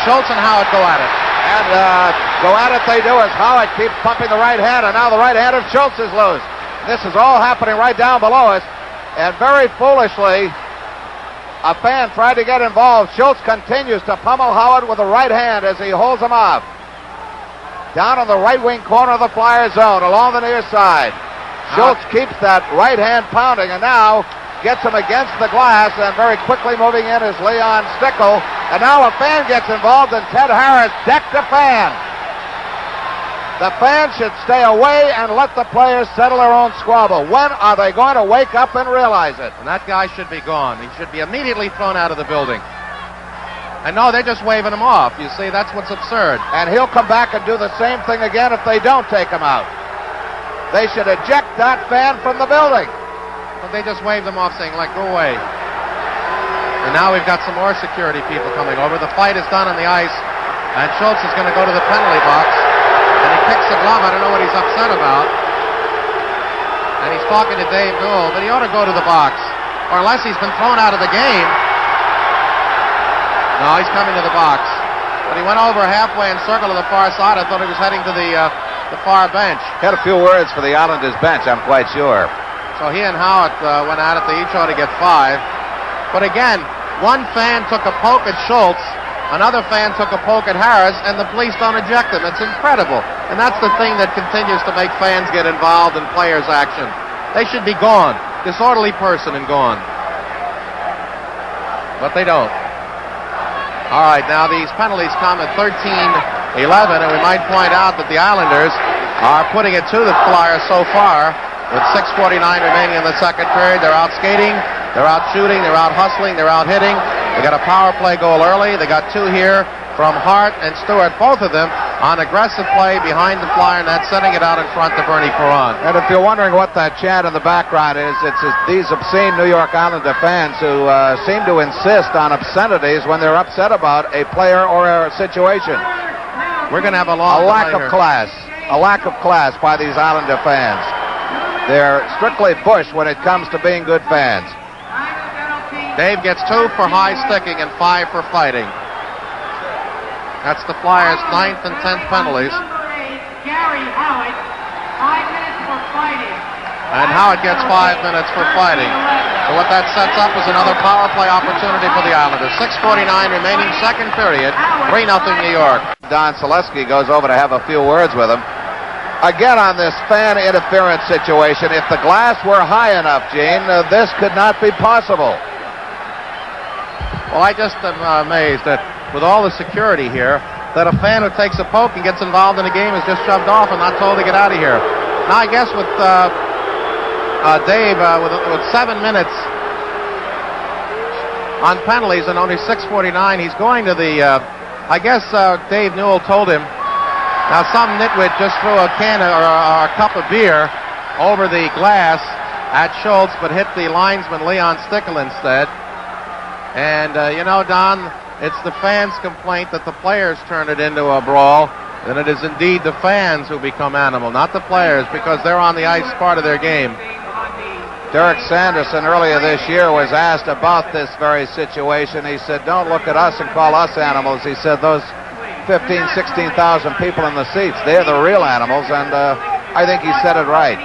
Schultz and Howatt go at it. And go at it they do as Howatt keeps pumping the right hand, and now the right hand of Schultz is loose. This is all happening right down below us, and very foolishly, a fan tried to get involved. Schultz continues to pummel Howatt with the right hand as he holds him off. Down in the right wing corner of the Flyer zone, along the near side. Schultz keeps that right hand pounding, and now gets him against the glass, and very quickly moving in is Leon Stickle. And now a fan gets involved, and Ted Harris decked a fan. The fans should stay away and let the players settle their own squabble. When are they going to wake up and realize it? And that guy should be gone. He should be immediately thrown out of the building. And no, they're just waving him off. You see, that's what's absurd. And he'll come back and do the same thing again if they don't take him out. They should eject that fan from the building. But they just waved him off, saying, like, go away. And now we've got some more security people coming over. The fight is done on the ice, and Schultz is going to go to the penalty box. And he picks the glove. I don't know what he's upset about. And he's talking to Dave Newell, but he ought to go to the box. Or unless he's been thrown out of the game. No, he's coming to the box. But he went over halfway and circled to the far side. I thought he was heading to the far bench. Had a few words for the Islanders bench, I'm quite sure. So he and Howatt went at it. They each ought to get 5. But again, one fan took a poke at Schultz, another fan took a poke at Harris, and the police don't eject them. It's incredible. And that's the thing that continues to make fans get involved in players' action. They should be gone. Disorderly person and gone. But they don't. All right, now these penalties come at 13-11, and we might point out that the Islanders are putting it to the Flyers so far. With 6:49 remaining in the second period, they're out skating, they're out shooting, they're out hustling, they're out hitting. They got a power play goal early. They got 2 here from Hart and Stewart, both of them on aggressive play behind the Flyer net, sending it out in front to Bernie Perron. And if you're wondering what that chant in the background is, it's these obscene New York Islander fans who seem to insist on obscenities when they're upset about a player or a situation. We're going to have a long lack of class. A lack of class by these Islander fans. They're strictly Bush when it comes to being good fans. Dave gets 2 for high sticking and 5 for fighting. That's the Flyers' 9th and 10th penalties. Gary Howatt, 5 minutes for fighting. And Howatt gets 5 minutes for fighting. So what that sets up is another power play opportunity for the Islanders. 6:49 remaining, second period. 3-0 New York. Don Selesky goes over to have a few words with him. Again, on this fan interference situation, if the glass were high enough, Gene, this could not be possible. Well, I just am amazed that with all the security here, that a fan who takes a poke and gets involved in a game is just shoved off and not told to get out of here. Now, I guess with Dave, with 7 minutes on penalties and only 6:49, he's going to the, I guess Dave Newell told him. Now, some nitwit just threw a can or a cup of beer over the glass at Schultz, but hit the linesman Leon Stickle instead. And, you know, Don, it's the fans' complaint that the players turn it into a brawl, and it is indeed the fans who become animal, not the players, because they're on the ice part of their game. Derek Sanderson earlier this year was asked about this very situation. He said, don't look at us and call us animals. He said those 15,000, 16,000 people in the seats, they're the real animals, and I think he said it right.